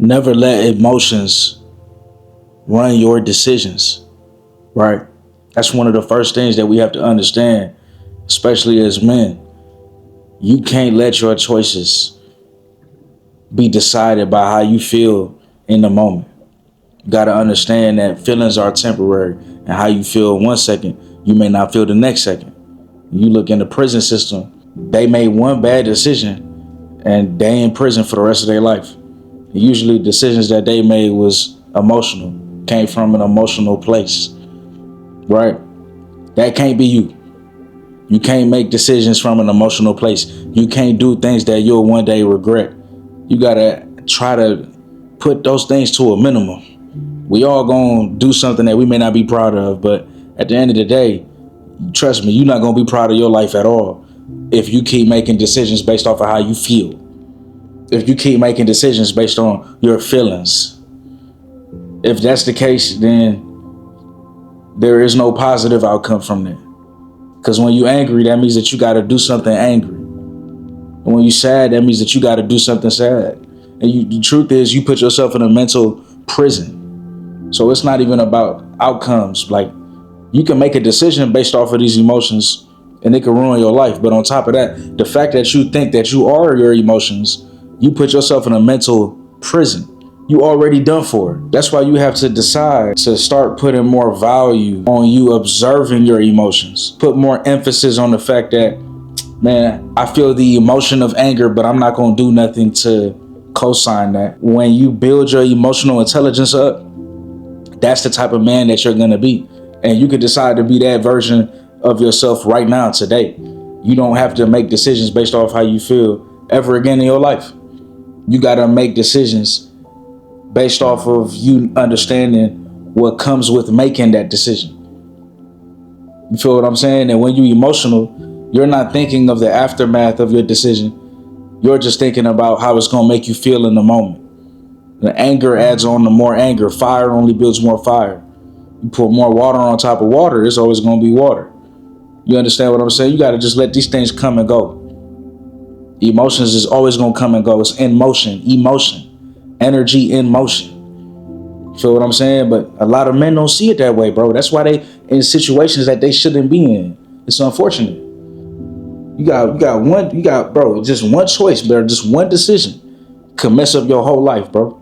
Never let emotions run your decisions, right? That's one of the first things that we have to understand, especially as men. You can't let your choices be decided by how you feel in the moment. You got to understand that feelings are temporary, and how you feel 1 second, you may not feel the next second. You look in the prison system, they made one bad decision and they in prison for the rest of their life. Usually decisions that they made was emotional, came from an emotional place, right? That can't be you. You can't make decisions from an emotional place. You can't do things that you'll one day regret. You gotta try to put those things to a minimum. We all gonna do something that we may not be proud of, but at the end of the day, trust me, you're not gonna be proud of your life at all if you keep making decisions based off of how you feel. If you keep making decisions based on your feelings. If that's the case, then there is no positive outcome from that. Because when you're angry, that means that you got to do something angry. And when you're sad, that means that you got to do something sad. And the truth is, you put yourself in a mental prison. So it's not even about outcomes. Like, you can make a decision based off of these emotions and it can ruin your life. But on top of that, the fact that you think that you are your emotions, you put yourself in a mental prison. You already done for. That's why you have to decide to start putting more value on you observing your emotions. Put more emphasis on the fact that, man, I feel the emotion of anger, but I'm not going to do nothing to co-sign that. When you build your emotional intelligence up, that's the type of man that you're going to be. And you can decide to be that version of yourself right now, today. You don't have to make decisions based off how you feel ever again in your life. You got to make decisions based off of you understanding what comes with making that decision. You feel what I'm saying? And when you're emotional, you're not thinking of the aftermath of your decision. You're just thinking about how it's going to make you feel in the moment. The anger adds on to more anger. Fire only builds more fire. You put more water on top of water, it's always going to be water. You understand what I'm saying? You got to just let these things come and go. Emotions is always going to come and go. It's in motion, emotion, energy in motion. You feel what I'm saying? But a lot of men don't see it that way, bro. That's why they in situations that they shouldn't be in. It's unfortunate. You got bro, just one choice, bro. Just one decision could mess up your whole life, bro.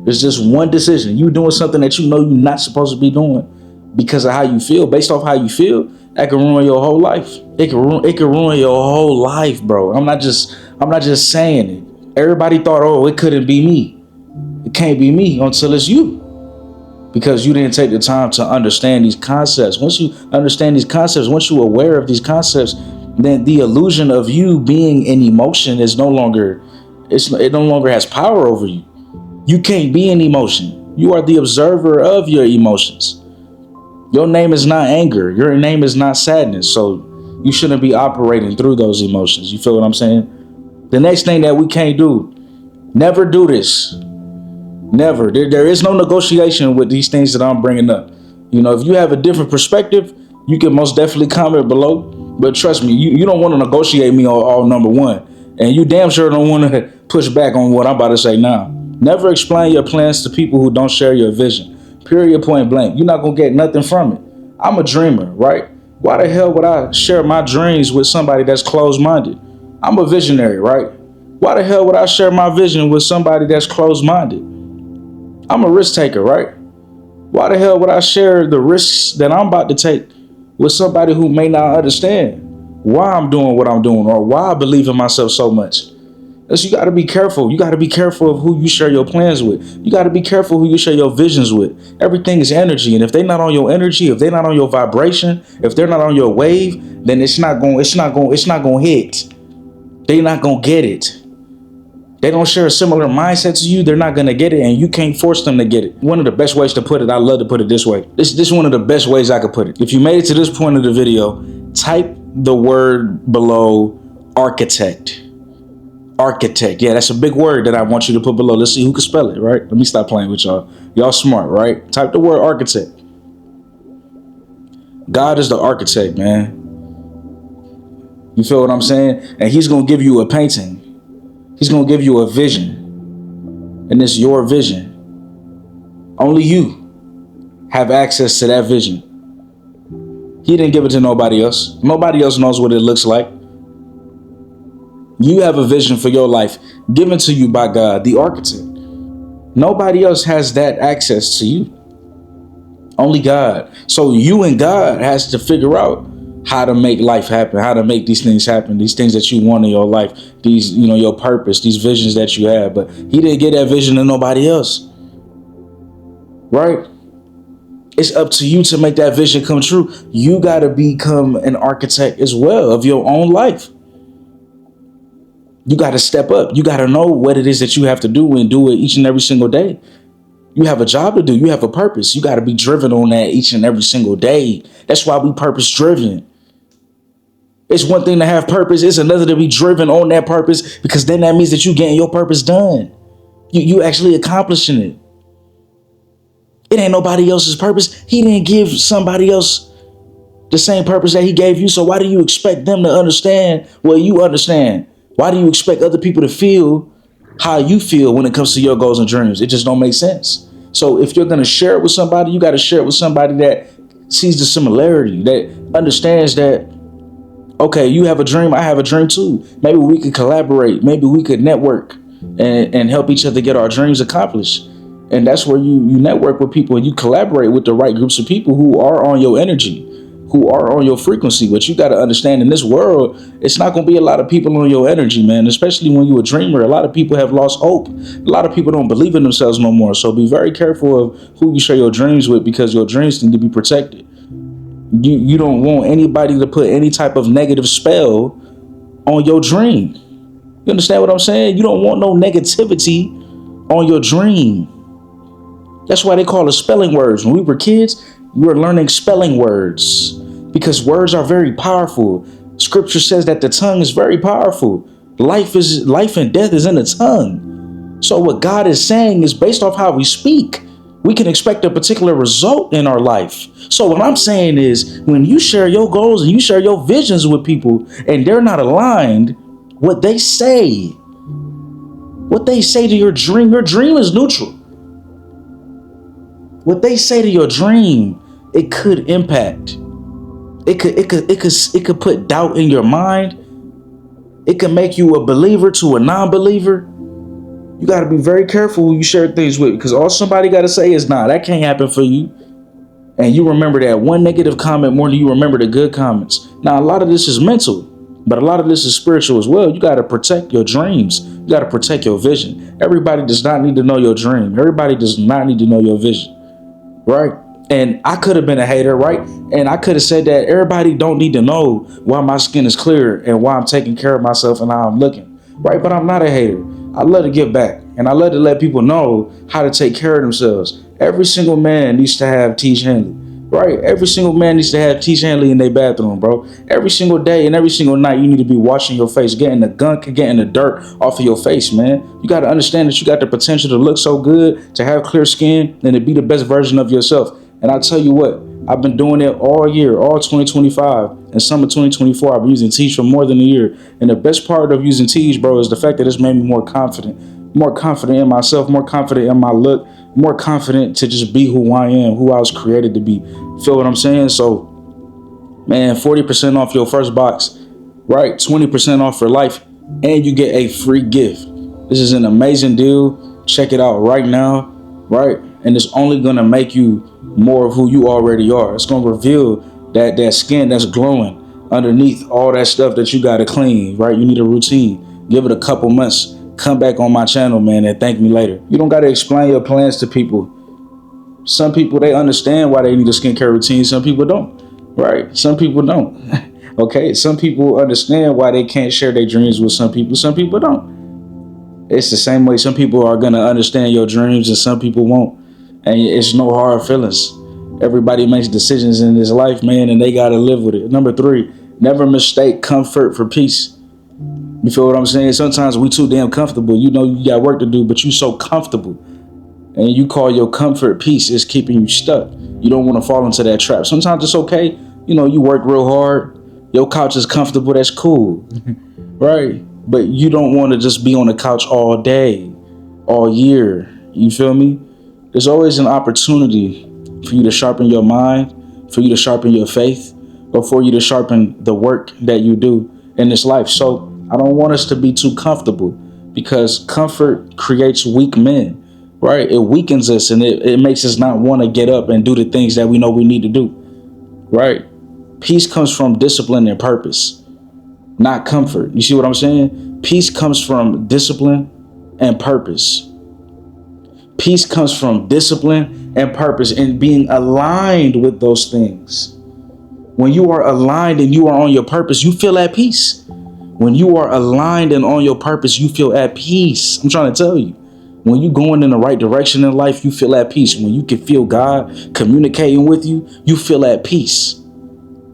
It's just one decision. You doing something that you know you're not supposed to be doing because of how you feel, based off how you feel, that can ruin your whole life. It can ruin your whole life, bro. I'm not just saying it. Everybody thought, oh, it couldn't be me. It can't be me until it's you. Because you didn't take the time to understand these concepts. Once you understand these concepts, once you're aware of these concepts, then the illusion of you being in emotion is it no longer has power over you. You can't be in emotion. You are the observer of your emotions. Your name is not anger. Your name is not sadness. So you shouldn't be operating through those emotions. You feel what I'm saying? The next thing that we can't do, never do this. Never. There is no negotiation with these things that I'm bringing up. You know, if you have a different perspective, you can most definitely comment below. But trust me, you don't want to negotiate me on number one. And you damn sure don't want to push back on what I'm about to say now. Never explain your plans to people who don't share your vision. Period, point blank. You're not going to get nothing from it. I'm a dreamer, right? Why the hell would I share my dreams with somebody that's closed-minded? I'm a visionary, right? Why the hell would I share my vision with somebody that's closed-minded? I'm a risk taker, right? Why the hell would I share the risks that I'm about to take with somebody who may not understand why I'm doing what I'm doing or why I believe in myself so much? You got to be careful. You got to be careful of who you share your plans with. You got to be careful who you share your visions with. Everything is energy. And if they're not on your energy, if they're not on your vibration, if they're not on your wave, then it's not going to hit. They're not going to get it. They don't share a similar mindset to you, they're not going to get it, and you can't force them to get it. One of the best ways to put it, I love to put it this way. This is one of the best ways I could put it. If you made it to this point of the video, type the word below architect. Architect. Yeah, that's a big word that I want you to put below. Let's see who can spell it, right? Let me stop playing with y'all. Y'all smart, right? Type the word architect. God is the architect, man. You feel what I'm saying? And he's going to give you a painting. He's going to give you a vision. and it's your vision. Only you have access to that vision. He didn't give it to nobody else. Nobody else knows what it looks like. You have a vision for your life given to you by God, the architect. Nobody else has that access to you. Only God. So you and God has to figure out how to make life happen, how to make these things happen, these things that you want in your life, these, your purpose, these visions that you have. But he didn't get that vision to nobody else. Right? It's up to you to make that vision come true. You got to become an architect as well of your own life. You got to step up. You got to know what it is that you have to do and do it each and every single day. You have a job to do. You have a purpose. You got to be driven on that each and every single day. That's why we purpose driven. It's one thing to have purpose. It's another to be driven on that purpose, because then that means that you getting your purpose done. You actually accomplishing it. It ain't nobody else's purpose. He didn't give somebody else the same purpose that he gave you. So why do you expect them to understand what you understand? Why do you expect other people to feel how you feel when it comes to your goals and dreams? It just don't make sense. So if you're going to share it with somebody, you got to share it with somebody that sees the similarity, that understands that, okay, you have a dream, I have a dream too. Maybe we could collaborate. Maybe we could network and help each other get our dreams accomplished. And that's where you network with people and you collaborate with the right groups of people who are on your energy, who are on your frequency. But you got to understand, in this world, it's not going to be a lot of people on your energy, man, especially when you're a dreamer. A lot of people have lost hope. A lot of people don't believe in themselves no more. So be very careful of who you share your dreams with, because your dreams need to be protected. You don't want anybody to put any type of negative spell on your dream. You understand what I'm saying? You don't want no negativity on your dream. That's why they call it spelling words. When we were kids, we were learning spelling words, because words are very powerful. Scripture says that the tongue is very powerful. Life and death is in the tongue. So what God is saying is, based off how we speak, we can expect a particular result in our life. So what I'm saying is, when you share your goals and you share your visions with people and they're not aligned, what they say to your dream is neutral. What they say to your dream, it could impact. It could put doubt in your mind. It can make you a believer to a non-believer. You got to be very careful who you share things with, because all somebody got to say is, nah, that can't happen for you. And you remember that one negative comment more than you remember the good comments. Now, a lot of this is mental, but a lot of this is spiritual as well. You got to protect your dreams. You got to protect your vision. Everybody does not need to know your dream. Everybody does not need to know your vision. Right? And I could have been a hater, right? And I could have said that everybody don't need to know why my skin is clear and why I'm taking care of myself and how I'm looking. Right? But I'm not a hater. I love to give back, and I love to let people know how to take care of themselves. Every single man needs to have Tiege Hanley. Right? Every single man needs to have Tiege Hanley in their bathroom, bro. Every single day and every single night, you need to be washing your face, getting the gunk, getting the dirt off of your face, man. You got to understand that you got the potential to look so good, to have clear skin, and to be the best version of yourself. And I tell you what, I've been doing it all year, all 2025, and some of 2024. I've been using Tiege for more than a year. And the best part of using Tiege, bro, is the fact that it's made me more confident in myself, more confident in my look, more confident to just be who I am, who I was created to be. Feel what I'm saying? So, man, 40% off your first box, right? 20% off for life, and you get a free gift. This is an amazing deal. Check it out right now, right? And it's only going to make you more of who you already are. It's going to reveal that skin that's glowing underneath all that stuff that you got to clean, right? You need a routine. Give it a couple months. Come back on my channel, man, and thank me later. You don't got to explain your plans to people. Some people, they understand why they need a skincare routine. Some people don't, right? Some people don't. Okay? Some people understand why they can't share their dreams with some people. Some people don't. It's the same way some people are going to understand your dreams and some people won't. And it's no hard feelings. Everybody makes decisions in this life, man, and they got to live with it. Number 3, never mistake comfort for peace. You feel what I'm saying? Sometimes we too damn comfortable. You know you got work to do, but you so comfortable. And you call your comfort peace is keeping you stuck. You don't want to fall into that trap. Sometimes it's okay. You know, you work real hard. Your couch is comfortable. That's cool. Right? But you don't want to just be on the couch all day all year. You feel me? There's always an opportunity for you to sharpen your mind, for you to sharpen your faith, or for you to sharpen the work that you do in this life. So I don't want us to be too comfortable, because comfort creates weak men, right? It weakens us, and it makes us not want to get up and do the things that we know we need to do, right? Peace comes from discipline and purpose, not comfort. You see what I'm saying? Peace comes from discipline and purpose. Peace comes from discipline and purpose, and being aligned with those things. When you are aligned and you are on your purpose, you feel at peace. When you are aligned and on your purpose, you feel at peace. I'm trying to tell you. When you're going in the right direction in life, you feel at peace. When you can feel God communicating with you, you feel at peace.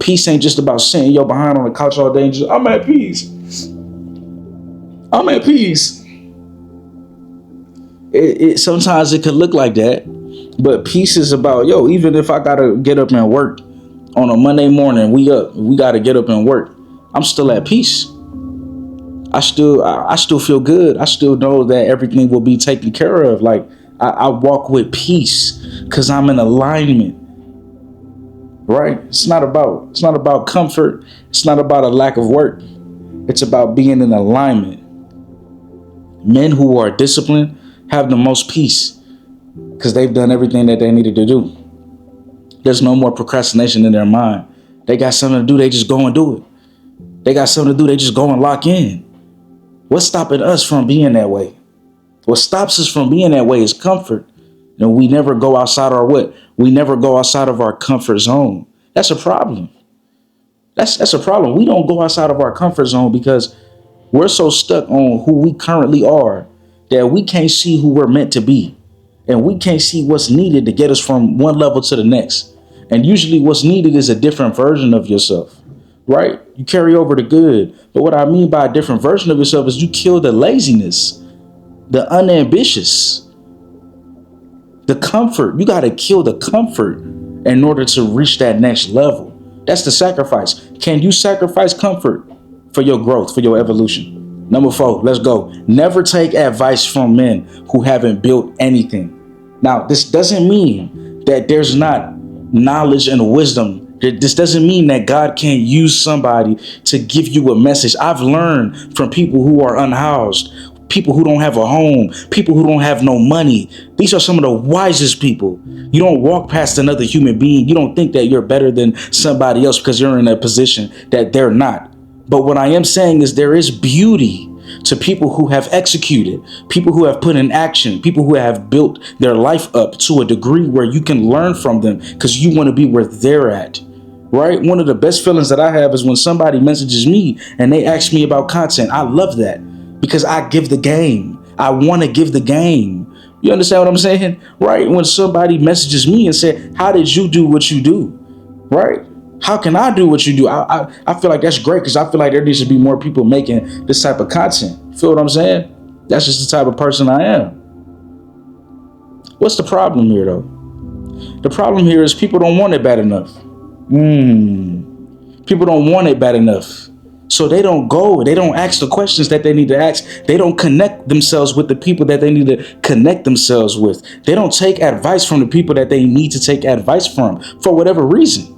Peace ain't just about sitting your behind on the couch all day and just, I'm at peace. I'm at peace. Sometimes it could look like that, but peace is about, yo, even if I gotta get up and work on a Monday morning, we gotta get up and work, I'm still at peace. I still feel good. I still know that everything will be taken care of. Like I walk with peace because I'm in alignment. Right? It's not about comfort. It's not about a lack of work. It's about being in alignment. Men who are disciplined have the most peace because they've done everything that they needed to do. There's no more procrastination in their mind. They got something to do, they just go and do it. They got something to do, they just go and lock in. What's stopping us from being that way? What stops us from being that way is comfort. And we never go outside our what? We never go outside of our comfort zone. That's a problem. That's a problem. We don't go outside of our comfort zone because we're so stuck on who we currently are that we can't see who we're meant to be. And we can't see what's needed to get us from one level to the next. And usually what's needed is a different version of yourself, right? You carry over the good. But what I mean by a different version of yourself is you kill the laziness, the unambitious, the comfort. You got to kill the comfort in order to reach that next level. That's the sacrifice. Can you sacrifice comfort for your growth, for your evolution? Number 4, let's go. Never take advice from men who haven't built anything. Now, this doesn't mean that there's not knowledge and wisdom. This doesn't mean that God can't use somebody to give you a message. I've learned from people who are unhoused, people who don't have a home, people who don't have no money. These are some of the wisest people. You don't walk past another human being. You don't think that you're better than somebody else because you're in a position that they're not. But what I am saying is there is beauty to people who have executed, people who have put in action, people who have built their life up to a degree where you can learn from them because you want to be where they're at. Right? One of the best feelings that I have is when somebody messages me and they ask me about content. I love that because I give the game. I want to give the game. You understand what I'm saying? Right? When somebody messages me and say, how did you do what you do? Right? How can I do what you do? I feel like that's great because I feel like there needs to be more people making this type of content. Feel what I'm saying? That's just the type of person I am. What's the problem here, though? The problem here is people don't want it bad enough. People don't want it bad enough. So they don't go. They don't ask the questions that they need to ask. They don't connect themselves with the people that they need to connect themselves with. They don't take advice from the people that they need to take advice from for whatever reason.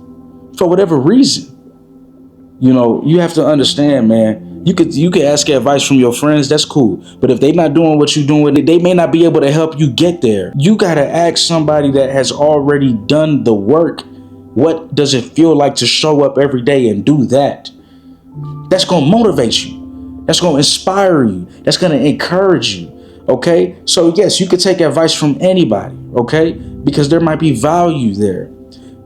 For whatever reason. You know, you have to understand, man. You could ask advice from your friends. That's cool. But if they're not doing what you're doing, they may not be able to help you get there. You got to ask somebody that has already done the work. What does it feel like to show up every day and do that? That's going to motivate you. That's going to inspire you. That's going to encourage you. Okay. So yes, you could take advice from anybody. Okay. Because there might be value there.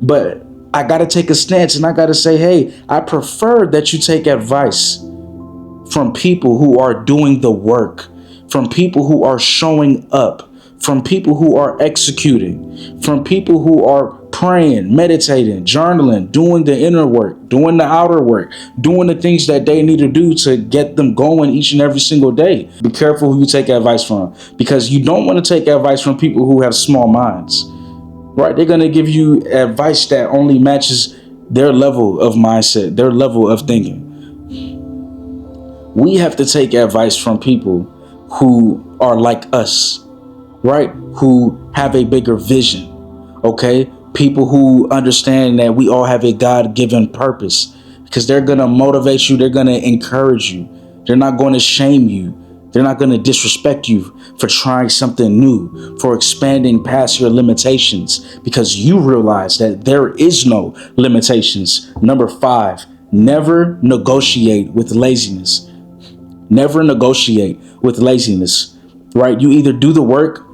But I got to take a stance and I got to say, hey, I prefer that you take advice from people who are doing the work, from people who are showing up, from people who are executing, from people who are praying, meditating, journaling, doing the inner work, doing the outer work, doing the things that they need to do to get them going each and every single day. Be careful who you take advice from, because you don't want to take advice from people who have small minds, right? They're going to give you advice that only matches their level of mindset, their level of thinking. We have to take advice from people who are like us, right? Who have a bigger vision, okay? People who understand that we all have a God-given purpose, because they're going to motivate you. They're going to encourage you. They're not going to shame you. They're not going to disrespect you for trying something new, for expanding past your limitations, because you realize that there is no limitations. Number 5, never negotiate with laziness. Never negotiate with laziness, right? You either do the work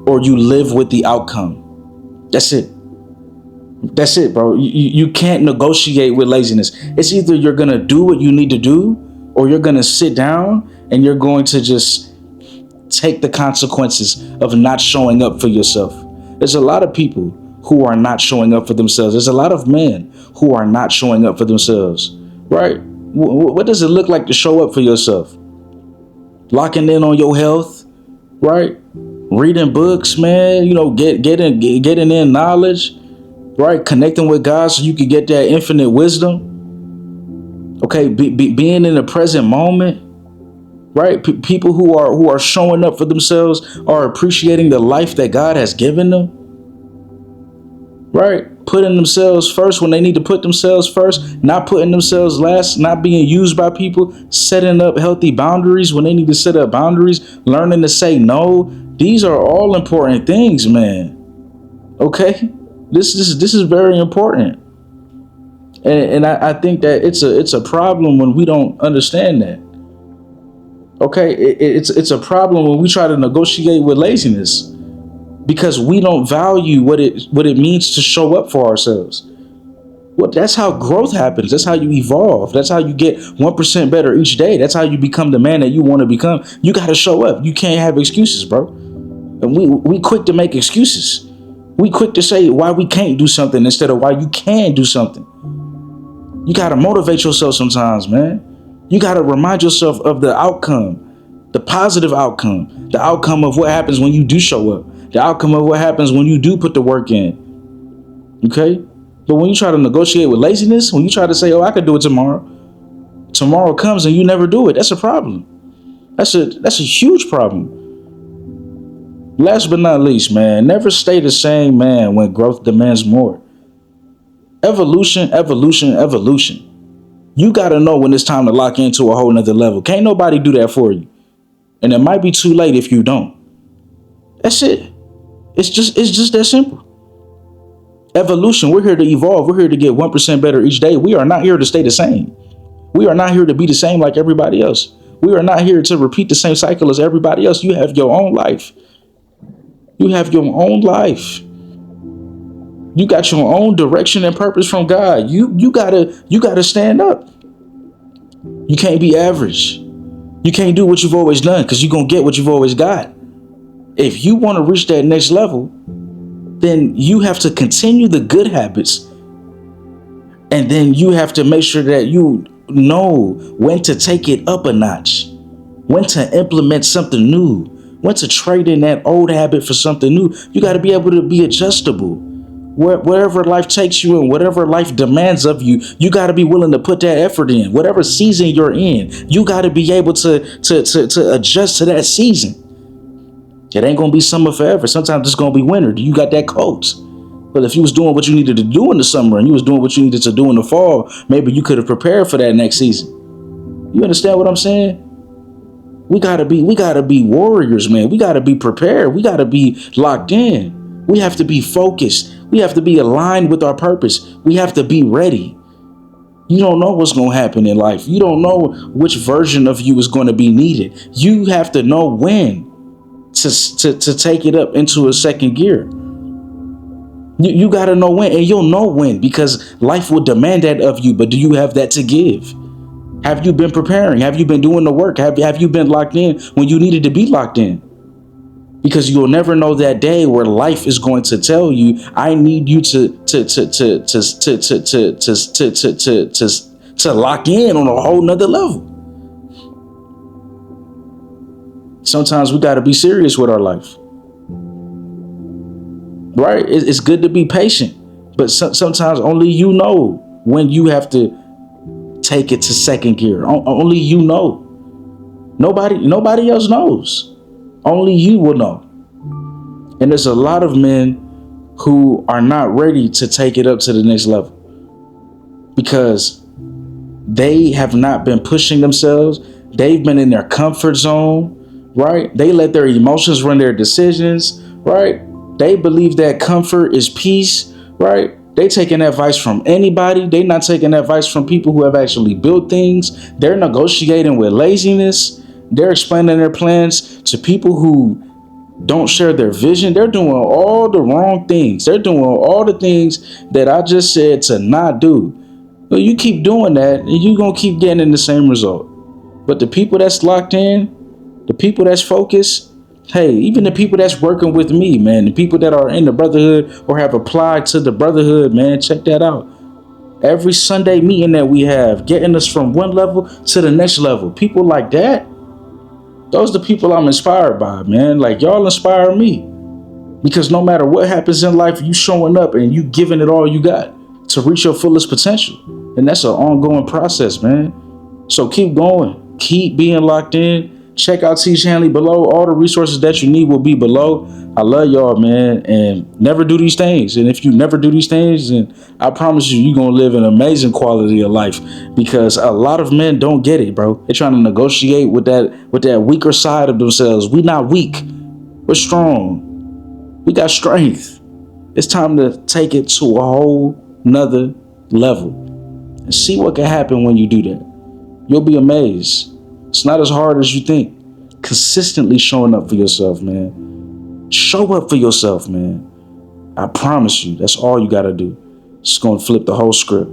or you live with the outcome. That's it. That's it, bro. You can't negotiate with laziness. It's either you're going to do what you need to do, or you're going to sit down and you're going to just take the consequences of not showing up for yourself. There's a lot of people who are not showing up for themselves. There's a lot of men who are not showing up for themselves, right? What does it look like to show up for yourself? Locking in on your health, right? Reading books, man, getting in knowledge, right? Connecting with God so you can get that infinite wisdom. Okay, being in the present moment, right? People who are showing up for themselves are appreciating the life that God has given them, right? Putting themselves first when they need to put themselves first, not putting themselves last, not being used by people, setting up healthy boundaries when they need to set up boundaries, learning to say no. These are all important things, man. Okay, this is very important, and I think that it's a problem when we don't understand that. Okay, it's a problem when we try to negotiate with laziness, because we don't value what it means to show up for ourselves. Well, that's how growth happens. That's how you evolve. That's how you get 1% better each day. That's how you become the man that you want to become. You got to show up. You can't have excuses, bro. And we quick to make excuses. We quick to say why we can't do something instead of why you can do something. You got to motivate yourself sometimes, man. You got to remind yourself of the outcome, the positive outcome, the outcome of what happens when you do show up, the outcome of what happens when you do put the work in. Okay? But when you try to negotiate with laziness, when you try to say, oh, I could do it tomorrow, tomorrow comes and you never do it. That's a problem. That's a huge problem. Last but not least, man, never stay the same man when growth demands more. Evolution, evolution, evolution. You got to know when it's time to lock into a whole nother level. Can't nobody do that for you. And it might be too late if you don't. That's it. It's just that simple. Evolution, we're here to evolve. We're here to get 1% better each day. We are not here to stay the same. We are not here to be the same like everybody else. We are not here to repeat the same cycle as everybody else. You have your own life. You have your own life. You got your own direction and purpose from God. You gotta stand up. You can't be average. You can't do what you've always done, because you're gonna get what you've always got. If you want to reach that next level, then you have to continue the good habits. And then you have to make sure that you know when to take it up a notch, when to implement something new, when to trade in that old habit for something new. You got to be able to be adjustable. Wherever life takes you and whatever life demands of you, you got to be willing to put that effort in. Whatever season you're in, you got to be able to adjust to that season. It ain't gonna be summer forever. Sometimes it's gonna be winter. You got that coat. But if you was doing what you needed to do in the summer and you was doing what you needed to do in the fall, maybe you could have prepared for that next season. You understand what I'm saying? We gotta be warriors, man. We gotta be prepared. We gotta be locked in. We have to be focused. We have to be aligned with our purpose. We have to be ready. You don't know what's gonna happen in life. You don't know which version of you is gonna be needed. You have to know when to take it up into a second gear. You got to know when, and you'll know when, because life will demand that of you. But do you have that to give? Have you been preparing? Have you been doing the work? Have you been locked in when you needed to be locked in? Because you'll never know that day where life is going to tell you, I need you to lock in on a whole nother level. Sometimes we got to be serious with our life, right? It's good to be patient, but sometimes only you know when you have to take it to second gear. Only you know. Nobody else knows. Only you will know. And there's a lot of men who are not ready to take it up to the next level because they have not been pushing themselves. They've been in their comfort zone, right? They let their emotions run their decisions, right? They believe that comfort is peace, right? They taking advice from anybody. They not taking advice from people who have actually built things. They're negotiating with laziness. They're explaining their plans to people who don't share their vision. They're doing all the wrong things. They're doing all the things that I just said to not do. Well, you keep doing that and you're going to keep getting the same result. But the people that's locked in, the people that's focused, hey, even the people that's working with me, man, the people that are in the brotherhood or have applied to the brotherhood, man, check that out. Every Sunday meeting that we have, getting us from one level to the next level. People like that, those are the people I'm inspired by, man. Like, y'all inspire me. Because no matter what happens in life, you showing up and you giving it all you got to reach your fullest potential. And that's an ongoing process, man. So keep going. Keep being locked in. Check out Teach Hanley below. All the resources that you need will be below. I love y'all, man. And never do these things. And if you never do these things, then I promise you, you're going to live an amazing quality of life. Because a lot of men don't get it, bro. They're trying to negotiate with that weaker side of themselves. We not weak. We're strong. We got strength. It's time to take it to a whole nother level and see what can happen when you do that. You'll be amazed. It's not as hard as you think. Consistently showing up for yourself, man. Show up for yourself, man. I promise you, that's all you got to do. It's going to flip the whole script.